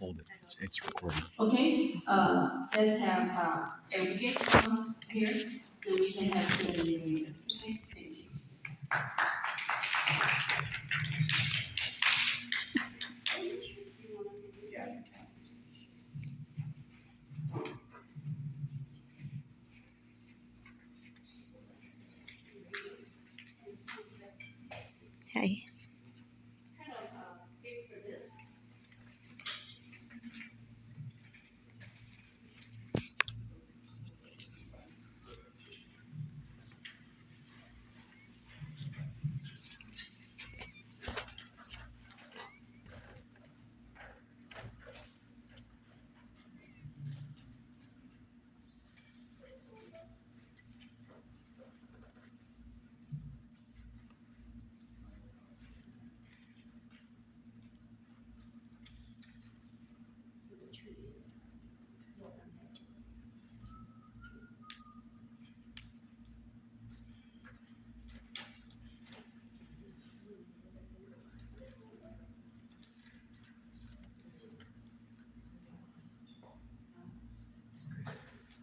hold it. It's recording. Okay, let's have Enrique come here so we can have Q&A later. Okay, thank you. Hi. Kind of big for this.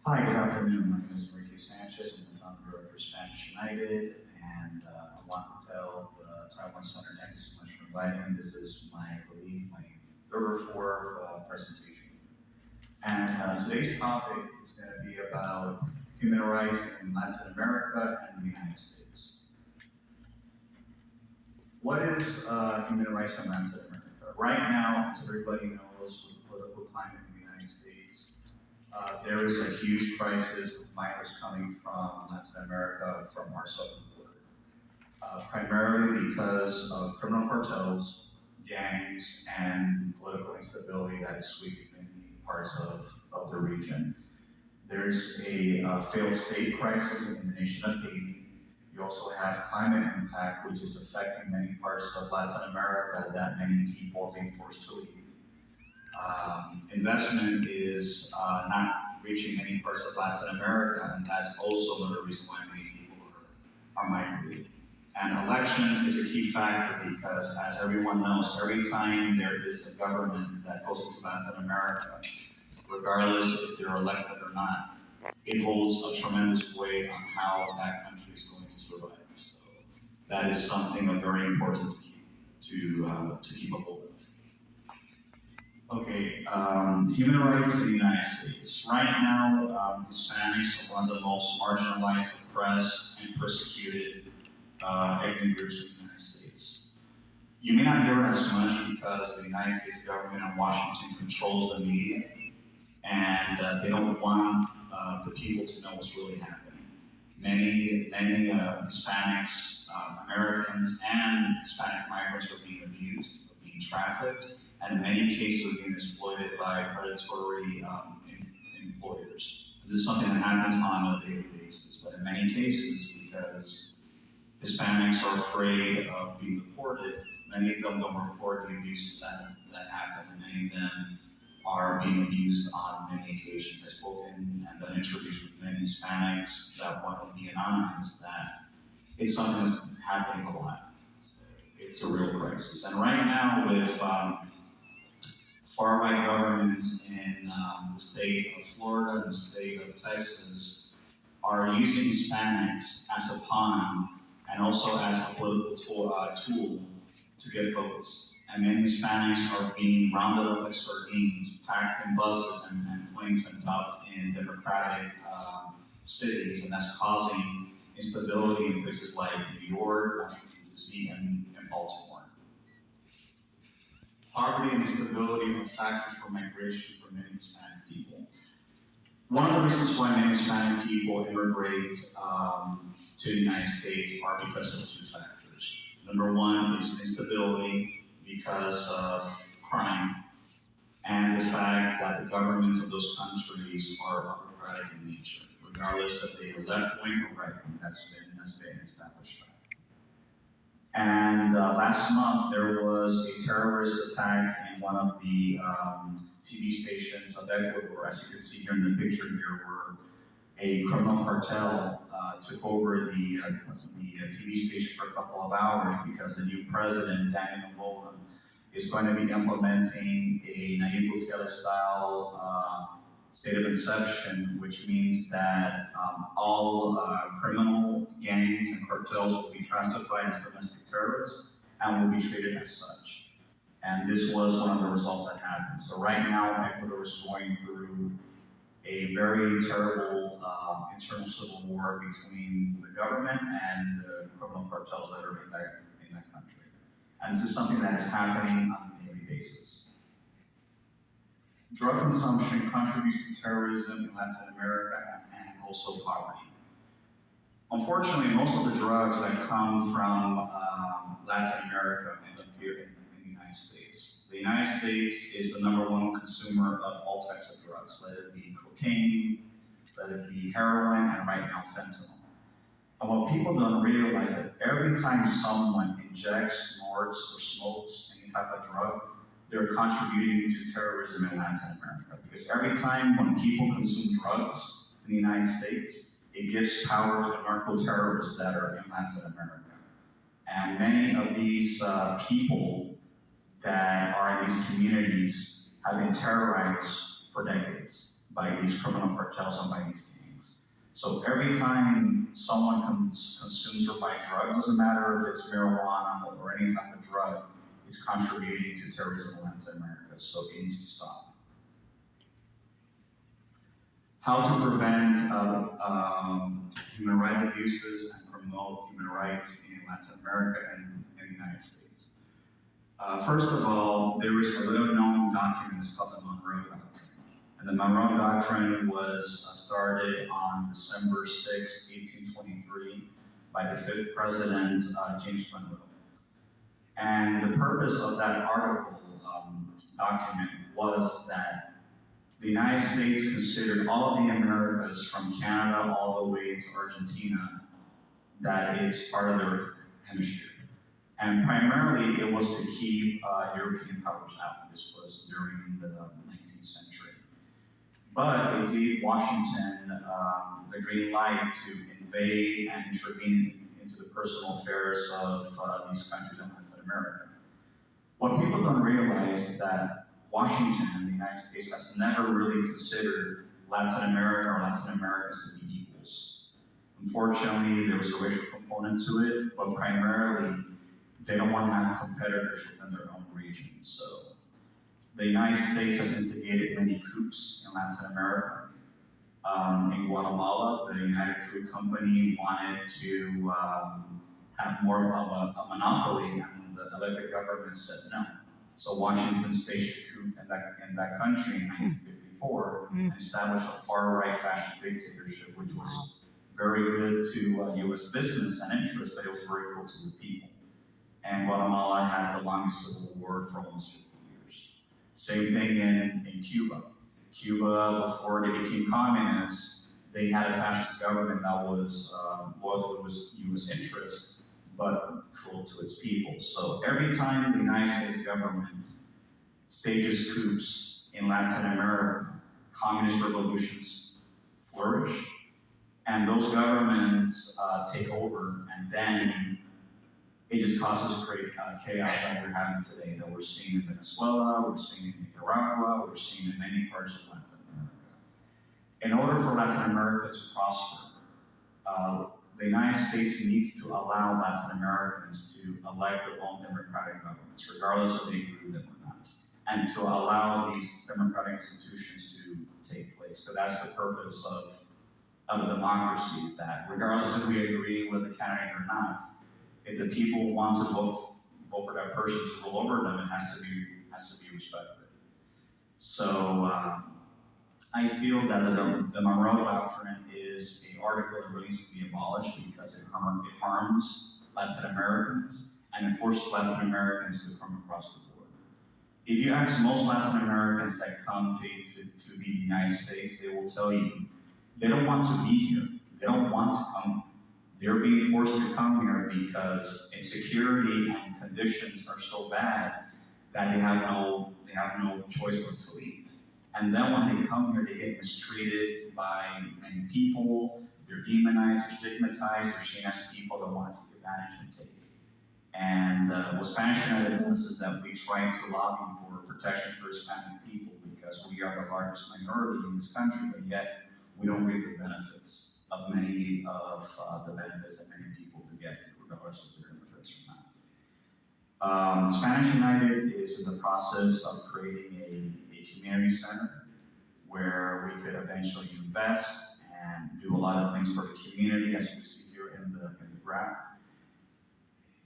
Hi, good afternoon. My name is Enrique Sanchez. I'm the founder of Hispanic United, and I want to tell the Taiwan Center thank you so much for inviting me. This is my third or fourth presentation. And today's topic is going to be about human rights in Latin America and the United States. What is human rights in Latin America? Right now, as everybody knows, with the political climate in the United States, there is a huge crisis of migrants coming from Latin America, from our southern border, primarily because of criminal cartels, gangs, and political instability that is sweeping many parts of the region. There's a failed state crisis in the nation of Haiti. You also have climate impact, which is affecting many parts of Latin America that many people are being forced to leave. Investment is not reaching many parts of Latin America, and that's also another reason why many people are migrating. And elections is a key factor because, as everyone knows, every time there is a government that goes into Latin America, regardless if they're elected or not, it holds a tremendous weight on how that country is going to survive. So that is something very important to keep a hold of. Okay, human rights in the United States. Right now, Hispanics are one of the most marginalized, oppressed, and persecuted ethnic groups in the United States. You may not hear it as much because the United States government and Washington controls the media, and they don't want the people to know what's really happening. Many Hispanics, Americans, and Hispanic migrants are being abused, are being trafficked, and in many cases are being exploited by predatory employers. This is something that happens on a daily basis, but in many cases, because Hispanics are afraid of being deported, many of them don't report the abuses that happen, and many of them are being abused on many occasions. I've spoken and done interviews with many Hispanics that want to be anonymous, that it's something that's happening a lot. It's a real crisis. And right now with far-right governments in the state of Florida and the state of Texas are using Hispanics as a pawn and also as a political tool to get votes. And many Hispanics are being rounded up like sardines, packed in buses and planes and dumped in democratic cities, and that's causing instability in places like New York, Washington, D.C., and Baltimore. Poverty and instability are factors for migration for many Hispanic people. One of the reasons why many Hispanic people immigrate to the United States are because of two factors. Number one is instability because of crime, and the fact that the governments of those countries are autocratic in nature, regardless if they are left-wing or right-wing. That's been established fact. And last month, there was a terrorist attack in one of the TV stations of Ecuador. As you can see here in the picture here, where a criminal cartel took over the TV station for a couple of hours because the new president, Daniel Noboa, is going to be implementing a Nayib together style state of inception, which means that all criminal gangs and cartels will be classified as domestic terrorists and will be treated as such. And this was one of the results that happened. So right now, Ecuador is going through a very terrible internal civil war between the government and the criminal cartels that are in that country. And this is something that is happening on a daily basis. Drug consumption contributes to terrorism in Latin America and also poverty. Unfortunately, most of the drugs that come from Latin America end up here in the United States. The United States is the #1 consumer of all types of drugs, let it be cocaine, let it be heroin, and right now fentanyl. And what people don't realize is that every time someone injects, snorts, or smokes any type of drug, they're contributing to terrorism in Latin America. Because every time when people consume drugs in the United States, it gives power to the narco-terrorists that are in Latin America. And many of these people that are in these communities have been terrorized for decades by these criminal cartels and by these gangs. So every time someone consumes or buys drugs, doesn't matter if it's marijuana or any type of drug, it's contributing to terrorism in Latin America. So it needs to stop. How to prevent human rights abuses and promote human rights in Latin America and in the United States. First of all, there is a little known document called the Monroe Doctrine. And the Monroe Doctrine was started on December 6, 1823 by the 5th President, James Monroe. And the purpose of that article, document, was that the United States considered all of the Americas from Canada all the way to Argentina that it's part of their hemisphere. And primarily it was to keep European powers out. This was during the 19th century. But it gave Washington the green light to invade and intervene into the personal affairs of these countries in Latin America. What people don't realize is that Washington and the United States has never really considered Latin America or Latin Americans to be equals. Unfortunately, there was a racial component to it, but primarily they don't want to have competitors within their own region. So the United States has instigated many coups in Latin America. In Guatemala, the United Fruit Company wanted to have more of a monopoly, and the elected government said no. So Washington staged a coup in that country in 1954 and established a far-right fascist dictatorship, which was very good to U.S. business and interests, but it was very cruel to the people. And Guatemala had the longest civil war for almost 50 years. Same thing in Cuba. Cuba, before they became communists, they had a fascist government that was loyal to U.S. interests, but cruel to its people. So every time the United States government stages coups in Latin America, communist revolutions flourish, and those governments take over, and then it just causes great chaos that we're having today, that we're seeing in Venezuela, we're seeing in Nicaragua, we're seeing in many parts of Latin America. In order for Latin America to prosper, the United States needs to allow Latin Americans to elect their own democratic governments, regardless if they agree with them or not, and to allow these democratic institutions to take place. So that's the purpose of a democracy, that regardless if we agree with the candidate or not, if the people want to vote for that person to rule over them, it has to be respected. So I feel that the Monroe Doctrine is an article that really needs to be abolished because it harms Latin Americans and it forces Latin Americans to come across the board. If you ask most Latin Americans that come to the United States, they will tell you they don't want to be here. They don't want to come here. They're being forced to come here because insecurity and conditions are so bad that they have no choice but to leave. And then when they come here, they get mistreated by many people. They're demonized, they're stigmatized, they're seen as people that want to take advantage and take. And what Spanish United does is that we try to lobby for protection for Hispanic people because we are the largest minority in this country, but yet we don't reap the benefits of many of the benefits that many people do get, regardless of their immigrants or not. Spanish United is in the process of creating a community center where we could eventually invest and do a lot of things for the community, as you see here in the graph.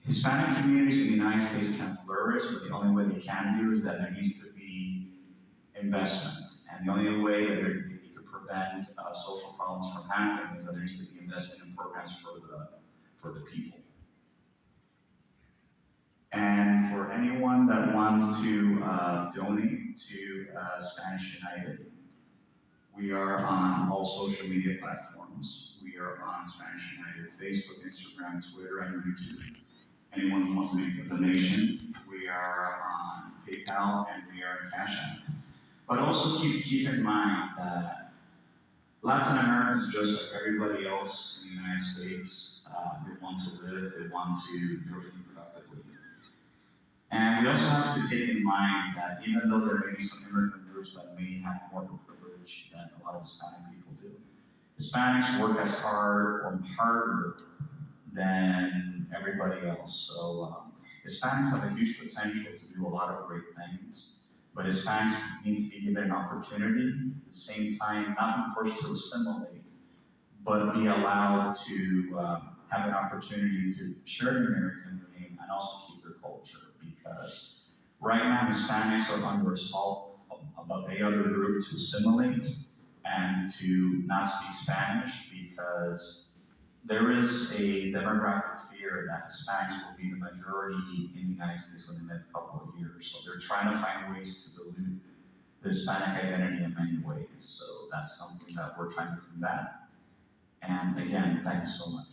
Hispanic communities in the United States can flourish, but the only way they can do is that there needs to be investment. And the only way that you could prevent social problems from happening is that there needs to be investment in programs for the people. And for anyone that wants to donate to Spanish United, we are on all social media platforms. We are on Spanish United, Facebook, Instagram, Twitter, and YouTube. Anyone who wants to make a donation, we are on PayPal and we are on Cash App. But also keep in mind that Latin Americans, just like everybody else in the United States, they want to live, they want to do everything productively. And we also have to take in mind that even though there may be some immigrant groups that may have more of a privilege than a lot of Hispanic people do, Hispanics work as hard or harder than everybody else. So Hispanics have a huge potential to do a lot of great things, but Hispanics need to be given an opportunity, at the same time not be forced to assimilate, but be allowed to have an opportunity to share the American dream and also keep their culture. Because right now Hispanics are under assault above any other group to assimilate and to not speak Spanish, because there is a demographic fear that Hispanics will be the majority in the United States within the next couple of years. So they're trying to find ways to dilute the Hispanic identity in many ways. So that's something that we're trying to combat. And again, thank you so much.